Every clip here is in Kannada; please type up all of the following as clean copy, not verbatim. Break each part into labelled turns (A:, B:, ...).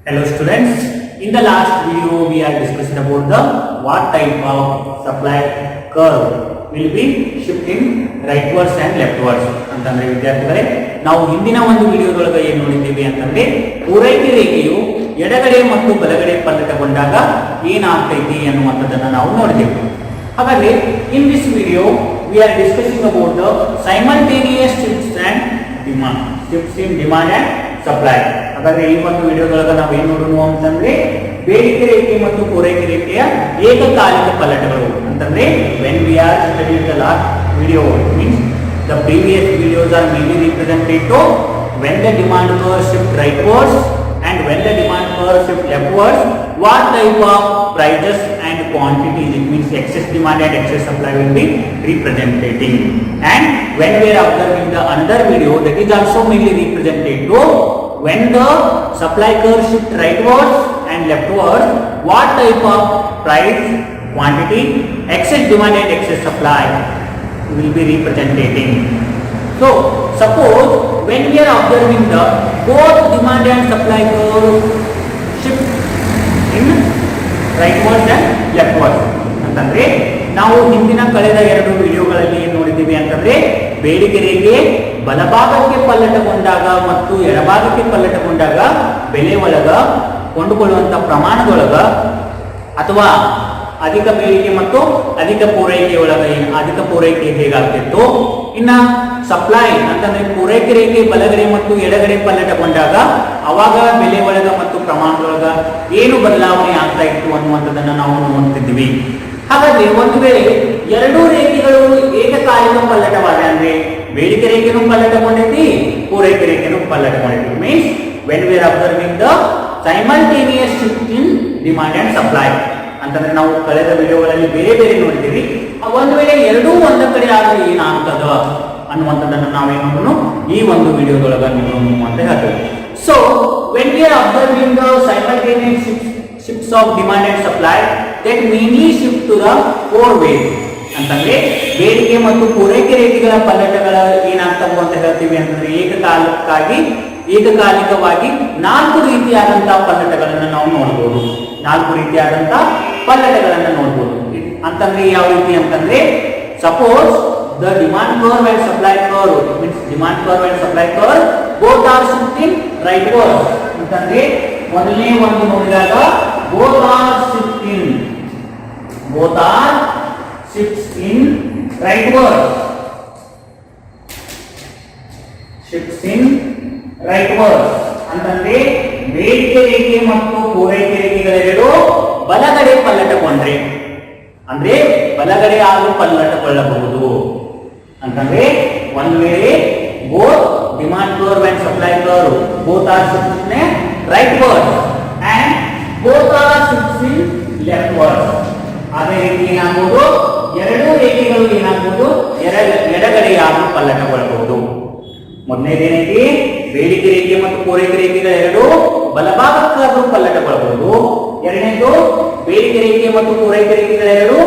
A: Hello students, in the last video we are discussing about the what type of supply curve will be shifting rightwards and leftwards ಅಂತಂದ್ರೆ ವಿದ್ಯಾರ್ಥಿಗಳೇ ನಾವು ಹಿಂದಿನ ಒಂದು ವಿಡಿಯೋದೊಳಗೆ ಏನು ನೋಡಿದ್ದೀವಿ ಅಂತಂದ್ರೆ ಪೂರೈಕೆ ರೇಖೆಯು ಎಡಗಡೆ ಮತ್ತು ಬಲಗಡೆ ಪಲ್ಲಟಗೊಂಡಾಗ ಏನಾಗ್ತೈತಿ ಅನ್ನುವಂಥದ್ದನ್ನು ನಾವು ನೋಡಿದೆವು. ಹಾಗಾದ್ರೆ in this video we are discussing about the simultaneous shifts and shifts in demand and supply. ಹಾಗಾದ್ರೆ ಈ ಒಂದು ವಿಡಿಯೋದೊಳಗೆ ನಾವು ಏನು ನೋಡೋಣ ಅಂತಂದ್ರೆ ಬೇಡಿಕೆ ರೇಖೆ ಮತ್ತು ಪೂರೈಕೆ ರೇಖೆಯ ಏಕಕಾಲಿಕ ಪಲ್ಲಟಗಳು ಅಂತಂದ್ರೆ when we are studying the last video means the previous videos are mainly represented to when the demand curve shift rightwards and when the demand curve shift leftwards what type of prices and quantities it means excess demand and excess supply will be representing. And when we are observing the another video that is also mainly represented to when the supply curve shift rightwards and leftwards what type of price, quantity, excess demand and excess supply will be representing. So suppose when we are observing the both demand and supply curve shift in rightwards and leftwards ಅಂತಂದ್ರೆ ನಾವು ಹಿಂದಿನ ಕಳೆದ ಎರಡು ವಿಡಿಯೋಗಳಲ್ಲಿ ಏನು ನೋಡಿದ್ದೀವಿ ಅಂತಂದ್ರೆ ಬೇಡಿಕೆ ರೇಖೆ ಬಲಭಾಗಕ್ಕೆ ಪಲ್ಲಟಗೊಂಡಾಗ ಮತ್ತು ಎಡಭಾಗಕ್ಕೆ ಪಲ್ಲಟಗೊಂಡಾಗ ಬೆಲೆ ಒಳಗ ಕೊಂಡುಕೊಳ್ಳುವಂತ ಪ್ರಮಾಣದೊಳಗ ಅಥವಾ ಅಧಿಕ ಬೇಡಿಕೆ ಮತ್ತು ಅಧಿಕ ಪೂರೈಕೆ ಒಳಗ ಅಧಿಕ ಪೂರೈಕೆ ಹೇಗಾಗ್ತಿತ್ತು, ಇನ್ನ ಸಪ್ಲೈ ಅಂತಂದ್ರೆ ಪೂರೈಕೆ ರೇಖೆ ಬಲಗಡೆ ಮತ್ತು ಎಡಗಡೆ ಪಲ್ಲಟಗೊಂಡಾಗ ಅವಾಗ ಬೆಲೆ ಒಳಗ ಮತ್ತು ಪ್ರಮಾಣದೊಳಗ ಏನು ಬದಲಾವಣೆ ಆಗ್ತಾ ಇತ್ತು ಅನ್ನುವಂಥದ್ದನ್ನ ನಾವು ನೋಡ್ತಿದ್ವಿ. ಹಾಗಾದ್ರೆ ಒಂದು ವೇಳೆ ಎರಡೂ ರೇಖೆಗಳು ಏಕಕಾಲಿಕ ಪಲ್ಲಟವಾದ ಅಂದ್ರೆ ಬೇಡಿಕೆ ರೇಖೆನೂ ಪಲ್ಲಟಗೊಂಡೈತಿ, ಪೂರೈಕೆ ರೇಖೆನೂ ಪಲ್ಲಟಗೊಂಡೈತಿ means when we are observing the simultaneous shift in demand and supply ಅಂತಂದ್ರೆ ನಾವು ಕಳೆದ ವಿಡಿಯೋಗಳಲ್ಲಿ ಬೇರೆ ಬೇರೆ ನೋಡಿದ್ದೀವಿ. ಒಂದು ವೇಳೆ ಎರಡೂ ಒಂದ ಕಡೆ ಆದ್ರೆ ಏನಾಗ್ತದ ಅನ್ನುವಂಥದ್ದನ್ನು ನಾವೇನು ಈ ಒಂದು ವಿಡಿಯೋದೊಳಗ ನೋಡೋಣ ಅಂತ ಹೇಳ್ತೇವೆ. So when we are observing the simultaneous shifts of demand and supply that mainly shift to the four ways ಅಂತಂದ್ರೆ ಬೇಡಿಕೆ ಮತ್ತು ಪೂರೈಕೆ ರೇಖೆಗಳ ಪಲ್ಲಟಗಳ ಏನಾಗ್ತವು ಅಂತ ಹೇಳ್ತೀವಿ ಅಂತಂದ್ರೆ ಏಕಕಾಲಿಕವಾಗಿ ನಾಲ್ಕು ರೀತಿಯಾದಂತಹ ಪಲ್ಲಟಗಳನ್ನು ನಾವು ನೋಡಬಹುದು. ನಾಲ್ಕು ರೀತಿಯಾದಂತಹ ಪಲ್ಲಟಗಳನ್ನು ನೋಡಬಹುದು ಅಂತಂದ್ರೆ ಯಾವ ರೀತಿ ಅಂತಂದ್ರೆ suppose the demand curve and supply curve means demand curve and supply curve both are shifting rightwards ಅಂತಂದ್ರೆ ಮೊದಲನೇ ಒಂದು ನೋಡಿದಾಗ both are shifting shifts in rightwards ಅಂತಂದ್ರೆ ಬೇಡಿಕೆ ರೇಖೆ ಮತ್ತು ಪೂರೈಕೆ ರೇಖೆಗಳೆರಡು ಬಲಗಡೆ ಪಲ್ಲಟಗೊಂಡ್ರೆ ಅಂದ್ರೆ ಬಲಗಡೆ ಆದರೂ ಪಲ್ಲಟಗೊಳ್ಳಬಹುದು ಅಂತಂದ್ರೆ ಒಂದು ವೇಳೆ both demand curve and supply curve both are shifting in rightwards and both are shifting leftwards. ಅದೇ ರೀತಿ ಏನಾಗಬಹುದು ಎರಡೂ ರೇಖೆಗಳು ಏನಾಗಬಹುದು ಎಡಗಡೆಯಾಗಿ ಪಲ್ಲಟಗೊಳ್ಳಬಹುದು. ಮೊದಲನೇದೇನೈತಿ ಬೇಡಿಕೆ ರೇಖೆ ಮತ್ತು ಪೂರೈಕೆ ರೇಖೆಗಳೆರಡು ಬಲಭಾಗಕ್ಕಾದರೂ ಪಲ್ಲಟಗೊಳ್ಳಬಹುದು. ಎರಡನೇದು ಬೇಡಿಕೆ ರೇಖೆ ಮತ್ತು ಪೂರೈಕೆ ರೇಖೆಗಳೆರಡು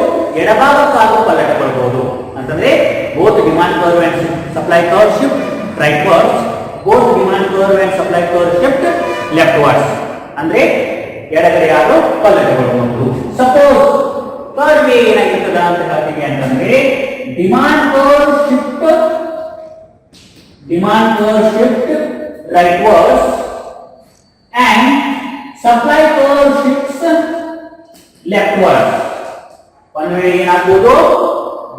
A: ಎಡಭಾಗಕ್ಕಾದರೂ ಪಲ್ಲಟಗೊಳ್ಳಬಹುದು ಅಂತಂದ್ರೆ both demand curve and supply curve shift rightwards, both demand curve and supply curve shift leftwards ಅಂದ್ರೆ ಎಡಗಡೆಯಾದರೂ ಪಲ್ಲಟಗೊಳ್ಳಬಹುದು. ಸಪೋಸ್ ಕರ್ವ್ ಏನಾಗಿರ್ತದ ಅಂತ ಹೇಳ್ತೀವಿ ಅಂತಂದ್ರೆ demand curve shift rightwards and supply curve shifts leftwards. ಒಂದು ವೇಳೆ ಏನಾಗಬಹುದು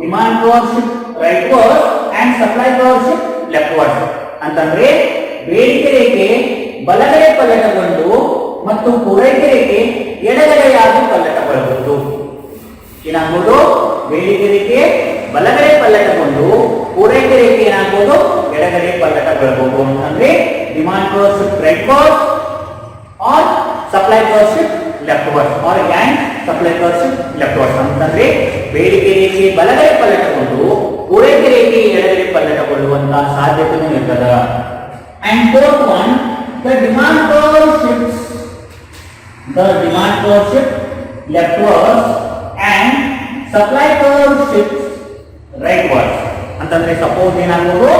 A: demand curve shift rightwards and supply curve shift leftwards ಅಂತಂದ್ರೆ ಬೇಡಿಕೆ ರೇಖೆ ಬಲಗಡೆ ಪಲ್ಲಟಗೊಂಡು ಮತ್ತು ಪೂರೈಕೆ ರೇಖೆ ಎಡಗಡೆಯಾಗಿ ಪಲ್ಲಟಗೊಳ್ಳಬಹುದು. ಏನಾಗಬಹುದು ಬೇಡಿಕೆ ರೇಖೆ ಬಲಗಡೆ ಪಲ್ಲಟಗೊಂಡು ಪೂರೈಕೆ ರೇಖೆ ಏನಾಗಬಹುದು ಎಡಗಡೆ ಪಲ್ಲಟಗೊಳ್ಳಬಹುದು ಅಂತಂದ್ರೆ demand curve shift rightwards or supply curve shift leftwards or and supply curve shift leftwards ಅಂತಂದ್ರೆ ಬೇಡಿಕೆ ರೇಖೆ ಬಲಗಡೆ ಪಲ್ಲಟಗೊಂಡು ಪೂರೈಕೆ ರೇಖೆ ಎಡಗಡೆ ಪಲ್ಲಟಗೊಳ್ಳುವಂತಹ ಸಾಧ್ಯತೆಯೂ ಇರ್ತದ. And fourth one the demand curve shifts leftwards and supply curve shifts rightwards ಅಂತಂದ್ರೆ ಸಪೋಸ್ ಏನಾಗಬಹುದು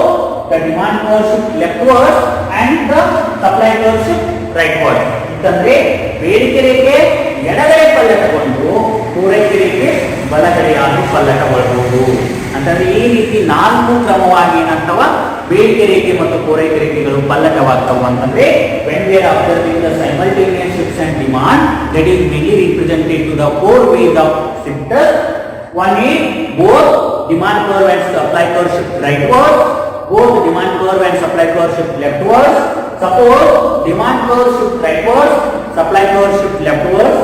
A: the demand curve shift leftwards and the supply curve shift rightwards ಅಂತಂದ್ರೆ ಬೇಡಿಕೆ ರೇಖೆ ಎಡಗಡೆ ಪಲ್ಲಟಗೊಂಡು ಪೂರೈಕೆ ರೇಖೆ ಬಲಗಡೆಯಾಗಿ ಪಲ್ಲಟಗೊಳ್ಳಬಹುದು. ಅಂತಂದ್ರೆ ಈ ರೀತಿ 4 ಕ್ರಮವಾಗಿ ಏನಾಗ್ತವ ಬೇಡಿಕೆ ರೇಖೆ ಮತ್ತು ಪೂರೈಕೆ ರೇಖೆಗಳು ಪಲ್ಲಟವಾಗ್ತವ ಅಂತಂದ್ರೆ when we are observing the simultaneous shifts and demand that is mainly represented to the 4 ways of shifters. One is both demand curve and supply curve shift rightwards, both demand curve and supply curve shift leftwards. Suppose demand curve shift rightwards, supply curve shift leftwards,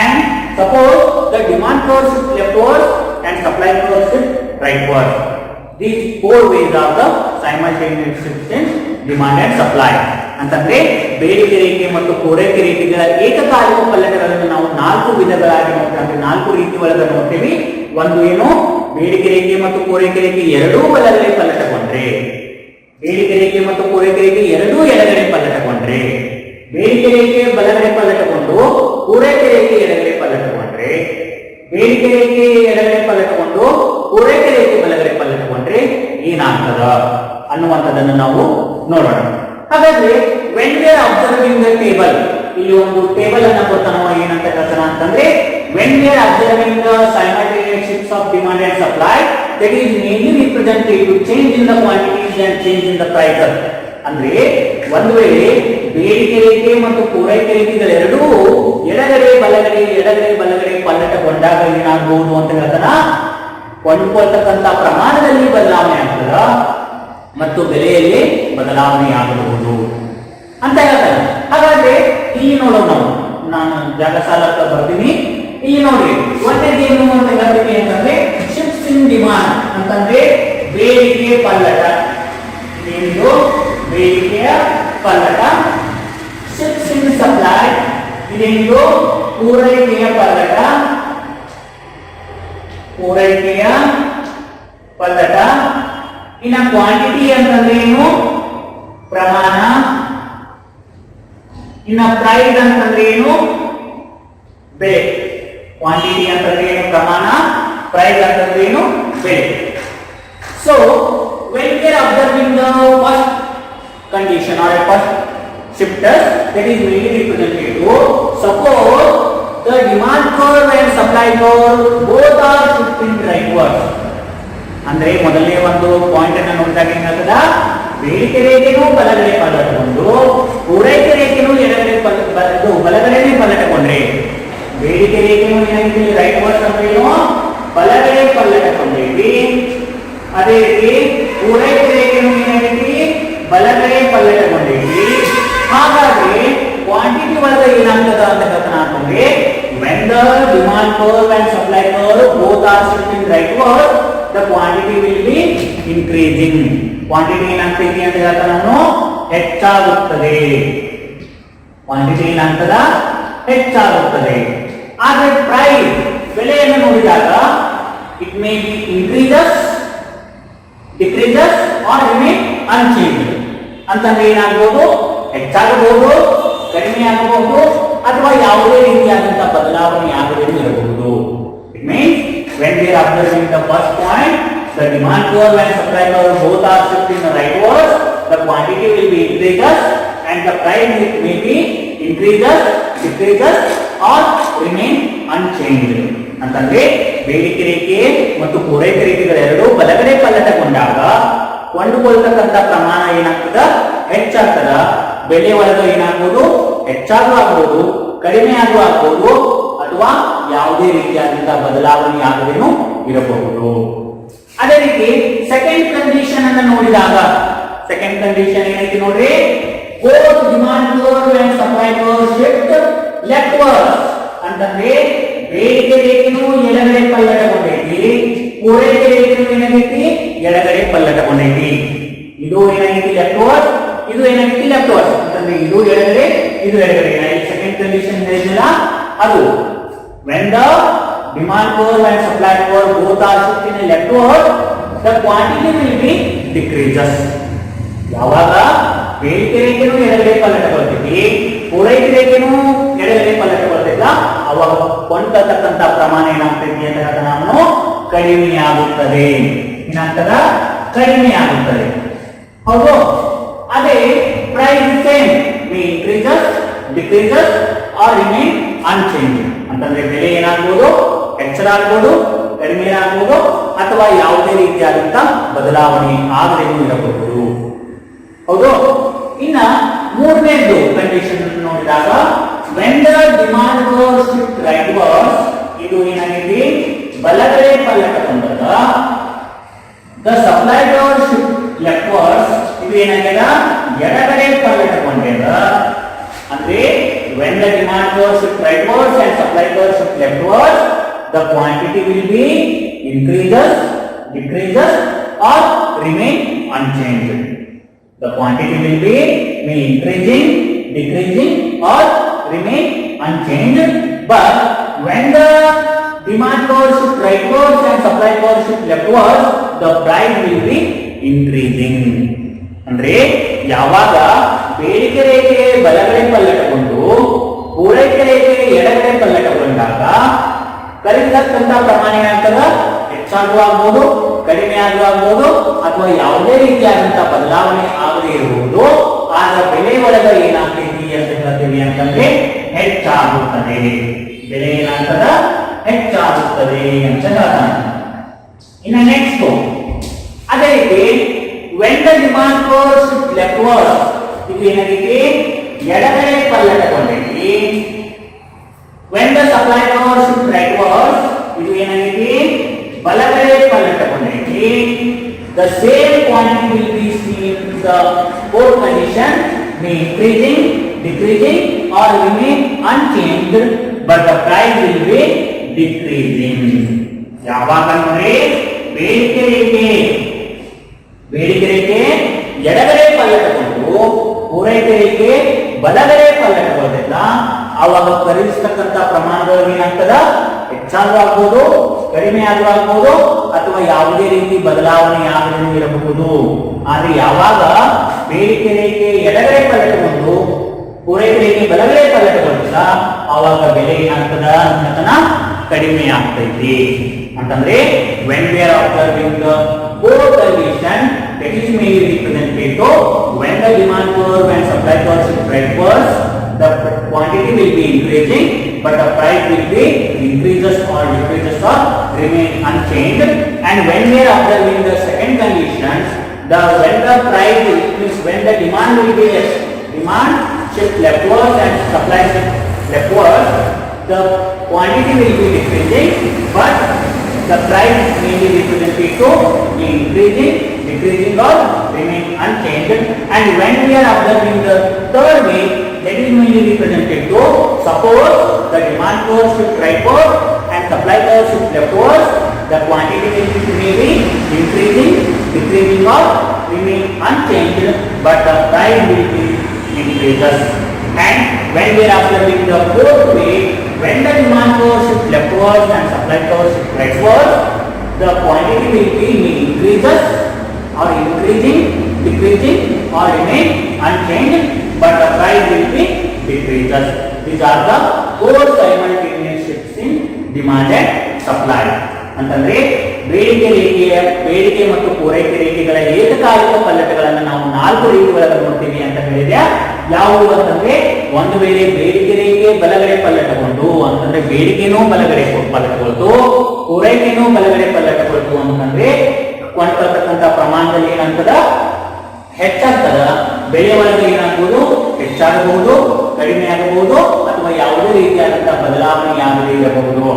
A: and suppose the demand curve shift leftwards and supply curve shift rightwards. These 4 ways are the simultaneous shifts in demand and supply. ಅಂತಂದ್ರೆ ಬೇಡಿಕೆ ರೇಖೆ ಮತ್ತು ಪೂರೈಕೆ ರೇಖೆಗಳ ಏಕಕಾಲಿಕ ಪಲ್ಲಟಗಳನ್ನು ನಾವು 4 ವಿಧಗಳಾಗಿ ನೋಡ್ತೀವಿ, ಅಂದ್ರೆ 4 ರೀತಿ ಒಳಗೆ ನೋಡ್ತೀವಿ. ಒಂದು ಏನು, ಬೇಡಿಕೆ ರೇಖೆ ಮತ್ತು ಪೂರೈಕೆ ರೇಖೆ ಎರಡೂ ಬಲಗಡೆ ಪಲ್ಲಟಗೊಂಡ್ರೆ, ಬೇಡಿಕೆ ರೇಖೆ ಮತ್ತು ಪೂರೈಕೆ ರೇಖೆ ಎರಡೂ ಎಡಗಡೆ ಪಲ್ಲಟಗೊಂಡ್ರೆ, ಬೇಡಿಕೆ ರೇಖೆ ಬಲಗಡೆ ಪಲ್ಲಟಗೊಂಡು ಪೂರೈಕೆ ರೇಖೆ ಎಡಗಡೆ ಪಲ್ಲಟಗೊಂಡ್ರೆ, ಬೇಡಿಕೆ ರೇಖೆ ಎಡಗಡೆ ಪಲ್ಲಟಗೊಂಡು ಪೂರೈಕೆ ರೇಖೆ ಬಲಗಡೆ ಪಲ್ಲಟಗೊಂಡ್ರೆ ಏನಾಗ್ತದ ಅನ್ನುವಂಥದ್ದನ್ನು ನಾವು ನೋಡೋಣ. ಹಾಗಾದ್ರೆ when we are observing the table, ಇಲ್ಲಿ ಒಂದು ಟೇಬಲ್ ಅನ್ನು ಕೊಡ್ತಾನೋ ಏನಂತ ಹೇಳ್ತಾನ ಅಂತಂದ್ರೆ when we are observing the simultaneous shifts of demand and supply that is mainly represented to change in the quantities and change in the prices. ಅಂದ್ರೆ ಒಂದು ವೇಳೆ ಬೇಡಿಕೆ ರೇಖೆ ಮತ್ತು ಪೂರೈಕೆ ರೇಖೆಗಳೆರಡೂ ಎಡಗಡೆ ಬಲಗಡೆ ಪಲ್ಲಟಗೊಂಡಾಗ ಏನಾಗಬಹುದು ಅಂತ ಹೇಳ್ತಾನ, ಕೊಂಡುಕೊಳ್ತಕ್ಕಂಥ ಪ್ರಮಾಣದಲ್ಲಿ ಬದಲಾವಣೆ ಆಗ್ತದ ಮತ್ತು ಬೆಲೆಯಲ್ಲಿ ಬದಲಾವಣೆ ಆಗಬಹುದು ಅಂತ ಹೇಳ್ತಾರೆ. ಹಾಗಾದ್ರೆ ಇಲ್ಲಿ ನೋಡೋಣ, ನಾನು ಜಾಗ ಸಾಲಕ್ಕೆ ಬರ್ತೀನಿ. ಇಲ್ಲಿ ನೋಡಿ ಒಂದೇನು ಅಂತ ಹೇಳ್ತೀನಿ ಅಂತಂದ್ರೆ ಶಿಫ್ಟ್ಸ್ ಇನ್ ಡಿಮಾಂಡ್ ಅಂತಂದ್ರೆ ಬೇಡಿಕೆ ಪಲ್ಲಟ, ಇದು ಬೇಡಿಕೆಯ ಪಲ್ಲಟ. ಶಿಫ್ಟ್ಸ್ ಇನ್ ಸಪ್ಲೈ ಇದೇನು ಪೂರೈಕೆಯ ಪಲ್ಲಟ, ಪೂರೈಕೆಯ ಪಲ್ಲಟ. ಇನ್ನ ಕ್ವಾಂಟಿಟಿ ಅಂತಂದ್ರೆ ಏನು, ಪ್ರಮಾಣ. ಇನ್ನ ಪ್ರೈಸ್ ಅಂತಂದ್ರೆ ಏನು, ಬೆಲೆ. ಕ್ವಾಂಟಿಟಿ ಅಂತಂದ್ರೆ ಏನು, ಪ್ರಮಾಣ. ಪ್ರೈಸ್ ಅಂತಂದ್ರೆ ಏನು, ಬೆಲೆ. So when we are observing the first condition or a first shifter that is mainly represented to suppose the demand curve and supply curve both are shifting rightwards. ಅಂದ್ರೆ ಮೊದಲನೇ ಒಂದು ಪಾಯಿಂಟ್ ಅನ್ನು ನೋಡಿದಾಗ ಏನಾಗ್ತದ, ಬೇಡಿಕೆ ರೇಖೆನೂ ಬಲಗಡೆ ಪಲ್ಲಟಗೊಂಡು ಪೂರೈಕೆ ರೇಖೆನೂ ಎಡಗಡೆ ಬಲಗಡೆನೇ ಪಲ್ಲಟಗೊಂಡ್ರೆ, ಬೇಡಿಕೆ ರೇಖೆನೂ ಏನಾಗಿದೆ ರೈಟ್ ವರ್ಡ್ಸ್ ಅಂದ್ರೆ ಏನು ಬಲಗಡೆ ಪಲ್ಲಟಗೊಂಡೇವಿ, ಅದೇ ರೀತಿ ಪೂರೈಕೆ ರೇಖೆನೂ ಏನಾಗಿದೆ ಬಲಗಡೆ ಪಲ್ಲಟಗೊಂಡೇವಿ. ಹಾಗಾದ್ರೆ ಕ್ವಾಂಟಿಟಿ ಒಳಗೆ ಏನಾಗ್ತದ ಅಂತ ಹೇಳ್ತಾನ ಅಂತಂದ್ರೆ when the demand curve and supply curve both are shifting rightwards the quantity will be increasing. Quantity ಏನಾಗ್ತೈತಿ ಅಂತ ಹೇಳ್ತಾನ ನಾನು ಹೆಚ್ಚಾಗುತ್ತದೆ, ಕ್ವಾಂಟಿಟಿ ಏನಾಗ್ತದ ಹೆಚ್ಚಾಗುತ್ತದೆ. ಆದ್ರೆ ಪ್ರೈಸ್ ಬೆಲೆಯನ್ನು ನೋಡಿದಾಗ it may be increases, decreases or remain unchanged. ಅಂತಂದ್ರೆ ಏನಾಗಬಹುದು, ಹೆಚ್ಚಾಗಬಹುದು, ಕಡಿಮೆ ಆಗಬಹುದು, ಅಥವಾ ಯಾವುದೇ ರೀತಿಯಾದಂತಹ ಬದಲಾವಣೆ ಆಗದೇ ಇರಬಹುದು. It means when we are observing the first point, the demand curve and supply curve both are shifting rightwards, the quantity will be increases and the price may be increases, decreases or remain unchanged. ಅಂತಂದ್ರೆ ಬೇಡಿಕೆ ರೇಖೆ ಮತ್ತು ಪೂರೈಕೆ ರೇಖೆಗಳೆರಡೂ ಬಲಗಡೆ ಪಲ್ಲಟಗೊಂಡಾಗ ಕೊಂಡುಕೊಳ್ತಕ್ಕಂಥ ಪ್ರಮಾಣ ಏನಾಗ್ತದ ಹೆಚ್ಚಾಗ್ತದ, ಬೆಲೆ ಒಳಗೆ ಏನಾಗ್ಬೋದು ಹೆಚ್ಚಾಗೂ ಆಗ್ಬೋದು, ಕಡಿಮೆ ಆಗೂ ಆಗ್ಬೋದು, ಅಥವಾ ಯಾವುದೇ ರೀತಿಯಾದಂತಹ ಬದಲಾವಣೆ ಆಗದೇನು ಇರಬಹುದು. ಅದೇ ರೀತಿ ಸೆಕೆಂಡ್ ಕಂಡೀಷನ್ ಅನ್ನು ನೋಡಿದಾಗ ಸೆಕೆಂಡ್ ಕಂಡೀಷನ್ ಏನೈತಿ ನೋಡ್ರಿ, both demand curve and supply curve shift leftwards. ಅಂತಂದ್ರೆ ಬೇಡಿಕೆ ರೇಖೆನೂ ಎಡಗಡೆ ಪಲ್ಲಟಗೊಂಡೈತಿ, ಪೂರೈಕೆ ರೇಖೆನೂ ಏನಾಗೈತಿ ಎಡಗಡೆ ಪಲ್ಲಟಗೊಂಡೈತಿ. ಇದು ಏನಾಗೈತಿ ಲೆಫ್ಟ್ವರ್ಡ್, ಇದು ಏನಾಗೈತಿ ಲೆಫ್ಟ್ವರ್ಡ್. ಅಂತಂದ್ರೆ ಇದು ಎಡಗಡೆ, ಇದು ಎಡಗಡೆ. ಸೆಕೆಂಡ್ ಕಂಡೀಷನ್ ಹೇಳಿದಿಲ್ಲ ಅದು when the demand curve and supply curve both are shifting leftward the quantity will be decreases. ಯಾವಾಗ ಬೇಡಿಕೆ ರೇಖೆನೂ ಎಡಗಡೆ ಪಲ್ಲಟಗೊಳ್ತೈತಿ, ಪೂರೈಕೆ ರೇಖೆನೂ ಎಡಗಡೆ ಪಲ್ಲಟಗೊಳ್ತೈತಿಲ್ಲ, ಅವಾಗ ಕೊಂಡ್ತಕ್ಕಂಥ ಪ್ರಮಾಣ ಏನಾಗ್ತೈತಿ ಅಂತ ನಾವು ಕಡಿಮೆ ಆಗುತ್ತದೆ. ಏನಾಗ್ತದ ಕಡಿಮೆ ಆಗುತ್ತದೆ, ಹೌದು. ಅದೇ price same may increases decreases or remain unchanged. ಅಂತಂದ್ರೆ ಬೆಲೆ ಏನಾಗಬಹುದು, ಹೆಚ್ಚಳ ಆಗಬಹುದು, ಕಡಿಮೆ ಆಗಬಹುದು, ಅಥವಾ ಯಾವುದೇ ರೀತಿಯಾದಂತ ಬದಲಾವಣೆ ಆಗದೇನೂ ಇರಬಹುದು. ಹೌದು. ಇನ್ನ ಮೂರನೇದು ಕಂಡೀಷನ್ ನೋಡಿದಾಗ when the demand curve shift rightwards, ಇದು ಏನಾಗಿದೆ, ಬಲಗಡೆ ಪಲ್ಲಟ ಬಂದಾಗ the supply curve shift leftwards, ಇದು ಏನಾಗಿದೆ, ಎಡಗಡೆ ಪಲ್ಲಟ ಕೊಂಡಾಗ. ಅಂದ್ರೆ when the demand curve shift rightwards and supply curve shift leftwards, the quantity will be increases, decreases or remain unchanged. The quantity will be increasing, decreasing or remain unchanged. But when the demand curve shift rightwards and supply curve shift leftwards, the price will be increasing. ಅಂದ್ರೆ ಯಾವಾಗ ಬೇಡಿಕೆ ರೇಖೆ ಬಲಗಡೆ ಪಲ್ಲಟಗೊಂಡು ಪೂರೈಕೆ ರೇಖೆ ಎಡಗಡೆ ಪಲ್ಲಟಗೊಂಡಾಗ ಖರೀದಿಸತಕ್ಕಂತ ಪ್ರಮಾಣ ಏನಾಗ್ತದ, ಹೆಚ್ಚಾದರೂ ಆಗಬಹುದು, ಕಡಿಮೆ ಆದರೂ ಆಗಬಹುದು, ಅಥವಾ ಯಾವುದೇ ರೀತಿಯಾದಂತಹ ಬದಲಾವಣೆ ಆಗದೇ ಇರಬಹುದು. ಆಗ ಬೆಲೆ ಒಳಗ ಏನಾಗ್ತೈತಿ ಅಂತ ಹೇಳ್ತೀವಿ ಅಂತಂದ್ರೆ ಹೆಚ್ಚಾಗುತ್ತದೆ. ಬೆಲೆ ಏನಾಗ್ತದ, ಹೆಚ್ಚಾಗುತ್ತದೆ ಅಂತ ಹೇಳ್ತಾನೆ. ಇನ್ನು ನೆಕ್ಸ್ಟ್ ಅದೇ ರೀತಿ when the demand curve shift leftwards, ಇದು ಏನಾಗಿದೆ, ಎಡಗಡೆ ಪಲ್ಲಟಗೊಂಡೈತಿ. when the supply curve shift rightwards, ಇದು ಏನಾಗಿದೆ, ಬಲಗಡೆ ಪಲ್ಲಟಗೊಂಡೈತಿ. the same quantity will be seen in the fourth condition, may increasing, decreasing or remain unchanged, but the price will be decreasing. ಯಾವಾಗ ಅಂದ್ರೆ ಬೇಡಿಕೆ ರೇಖೆ ಎಡಗಡೆ ಪಲ್ಲಟಗೊಂಡು ಪೂರೈಕೆ ರೇಖೆ ಬಲಗಡೆ ಪಲ್ಲಟಗೊಂಡಿಲ್ಲ, ಆವಾಗ ಖರೀದಿಸತಕ್ಕಂತ ಪ್ರಮಾಣಗಳು ಏನಾಗ್ತದ, ಹೆಚ್ಚಾದ್ರೂ ಆಗ್ಬಹುದು, ಕಡಿಮೆ ಆದ್ರೂ ಆಗ್ಬಹುದು, ಅಥವಾ ಯಾವುದೇ ರೀತಿ ಬದಲಾವಣೆ ಆಗದೇ ಇರಬಹುದು. ಆದ್ರೆ ಯಾವಾಗ ಬೇಡಿಕೆ ರೇಖೆ ಎಡಗಡೆ ಪಲ್ಲಟಗೊಂಡು ಪೂರೈಕೆ ರೇಖೆ ಬಲಗಡೆ ಪಲ್ಲಟಗೊಂಡಿಲ್ಲ, ಆವಾಗ ಬೆಲೆ ಏನಾಗ್ತದ ಅನ್ನತನ ಕಡಿಮೆ ಆಗ್ತೈತಿ. ಅಂತಂದ್ರೆ when we are observing the fourth condition, that is mainly represented to when the demand curve and supply curve shift rightwards, the quantity will be increasing but the price will be increases or decreases or remain unchanged. And when we are observing the second condition, when the price means when the demand will be demand shift leftwards and supply shift leftwards, the quantity will be decreasing but the price may be represented to increasing, decreasing or remain unchanged. And when we are observing the third way, that is mainly represented to suppose the demand curve shift rightward and supply curve shift leftward, the quantity may be increasing, decreasing or remain unchanged, but the price will be increases. And when we are observing the fourth way, when the demand curve shift leftwards and supply curve shift rightwards, the quantity will be increases or increasing, decreasing or remain unchanged, but the price will be decreases. These are the four simultaneous shifts in demand and supply. ಅಂತಂದ್ರೆ ಬೇಡಿಕೆ ಮತ್ತು ಪೂರೈಕೆ ರೇಖೆಗಳ ಏಕಕಾಲಿಕ ಪಲ್ಲಟಗಳನ್ನು ನಾವು 4 ರೀತಿಗಳಲ್ಲಿ ನೋಡ್ತೀವಿ ಅಂತ ಹೇಳಿದೆ. ಯಾವುವು ಅಂತಂದ್ರೆ, ಒಂದು ವೇಳೆ ಬೇಡಿಕೆ ರೇಖೆ ಬಲಗಡೆ ಪಲ್ಲಟಗೊಂಡು ಅಂತಂದ್ರೆ ಬೇಡಿಕೆನೂ ಬಲಗಡೆ ಪಲ್ಲಟಗೊಳ್ತು, ಪೂರೈಕೆನೂ ಬಲಗಡೆ ಪಲ್ಲಟಗೊಳ್ತು ಅಂತಂದ್ರೆ ಕೊಂಡ್ಕೊಳ್ತಕ್ಕಂಥ ಪ್ರಮಾಣದಲ್ಲಿ ಏನಾಗ್ತದ, ಹೆಚ್ಚಾಗ್ತದ. ಬೆಲೆ ಒಳಗೆ ಏನಾಗಬಹುದು, ಹೆಚ್ಚಾಗಬಹುದು, ಕಡಿಮೆ ಆಗಬಹುದು, ಅಥವಾ ಯಾವುದೇ ರೀತಿಯಾದಂತಹ ಬದಲಾವಣೆ ಆಗದೇ ಇರಬಹುದು.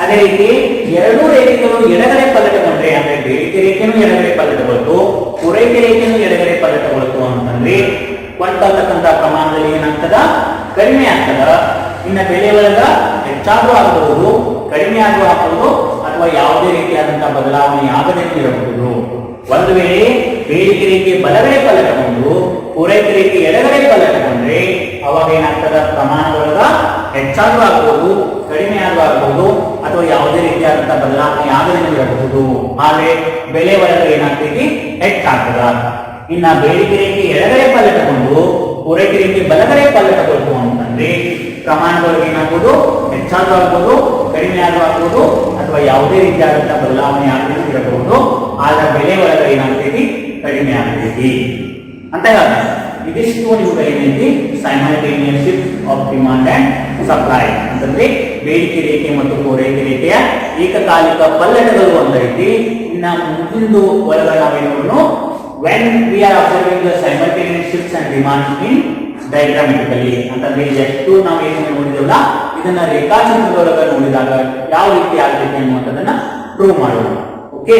A: ಅದೇ ರೀತಿ ಎರಡೂ ರೇಖೆಗಳು ಎಡಗಡೆ ಪಲ್ಲಟಗೊಂಡ್ರೆ, ಅಂದ್ರೆ ಬೇಡಿಕೆ ರೇಖೆನೂ ಎಡಗಡೆ ಪಲ್ಲಟಗೊಳ್ತು, ಪೂರೈಕೆ ರೇಖೆನೂ ಎಡಗಡೆ ಪಲ್ಲಟಗೊಳ್ತು ಅಂತಂದ್ರೆ ಕೊಂಡ್ಕೊಳ್ತಕ್ಕಂಥ ಪ್ರಮಾಣದಲ್ಲಿ ಏನಾಗ್ತದ, ಕಡಿಮೆ ಆಗ್ತದ. ಇನ್ನು ಬೆಲೆ ಒಳಗ ಹೆಚ್ಚಾದ್ರೂ ಆಗಬಹುದು, ಕಡಿಮೆ ಆದ್ರೂ ಆಗಬಹುದು, ಅಥವಾ ಯಾವುದೇ ರೀತಿಯಾದಂತಹ ಬದಲಾವಣೆ ಆಗದೇ ಇರಬಹುದು. ಒಂದು ವೇಳೆ ಬೇಡಿಕೆ ರೇಖೆ ಬಲಗಡೆ ಪಲ್ಲಟಗೊಂಡು ಪೂರೈಕೆ ರೇಖೆ ಎಡಗಡೆ ಪಲ್ಲಟಗೊಂಡ್ರೆ ಅವಾಗ ಏನಾಗ್ತದ, ಪ್ರಮಾಣದೊಳಗ ಹೆಚ್ಚಾದ್ರೂ ಆಗಬಹುದು, ಕಡಿಮೆ ಆದ್ರೂ ಆಗಬಹುದು, ಅಥವಾ ಯಾವುದೇ ರೀತಿಯಾದಂತಹ ಬದಲಾವಣೆ ಆಗದೇ ಇರಬಹುದು. ಆದ್ರೆ ಬೆಲೆ ಒಳಗೆ ಏನಾಗ್ತೈತಿ, ಹೆಚ್ಚಾಗ್ತದ. ಇನ್ನ ಬೇಡಿಕೆ ರೇಖೆ ಎಡಗಡೆ ಪಲ್ಲಟಗೊಂಡು ಪೂರೈಕೆ ರೇಖೆ ಬಲಗಡೆ ಪಲ್ಲಟಗೊಳ್ತು ಅಂತಂದ್ರೆ ಪ್ರಮಾಣದೊಳಗೆ ಏನಾಗ್ಬೋದು, ಹೆಚ್ಚಾದ್ರೂ ಆಗ್ಬೋದು, ಕಡಿಮೆ ಆದ್ರೂ ಆಗ್ಬೋದು, ಅಥವಾ ಯಾವುದೇ ರೀತಿಯಾದಂತಹ ಬದಲಾವಣೆ ಆಗದೇ ಇರಬಹುದು. ಆದ್ರೆ ಬೆಲೆ ಒಳಗೆ ಏನಾಗ್ತೈತಿ, ಕಡಿಮೆ ಆಗ್ತೈತಿ ಅಂತ ಹೇಳ್ತಾರೆ. ಇದಿಷ್ಟು ನಿಮ್ಗೆ ಏನೈತಿ simultaneous shift of demand and supply ಅಂತಂದ್ರೆ ಬೇಡಿಕೆ ರೇಖೆ ಮತ್ತು ಪೂರೈಕೆ ರೇಖೆಯ ಏಕಕಾಲಿಕ ಪಲ್ಲಟಗಳು ಅಂತ ಐತಿ. ಇನ್ನ ಮುಂದಿನ ಒಳಗಡೆ ನಾವೇನು ನೋಡೋಣ, when we are observing the simultaneous shifts and demands in diagrammatically ಅಂತಂದ್ರೆ ಎಷ್ಟು ನಾವು ಏನು ನೋಡಿದೆವಲ್ಲ ಇದನ್ನ ರೇಖಾಚಿತ್ರದೊಳಗೆ ನೋಡಿದಾಗ ಯಾವ ರೀತಿ ಆಗ್ತೈತೆ ಅನ್ನುವಂಥದ್ದನ್ನ ಪ್ರೂವ್ ಮಾಡೋಣ. ಓಕೆ.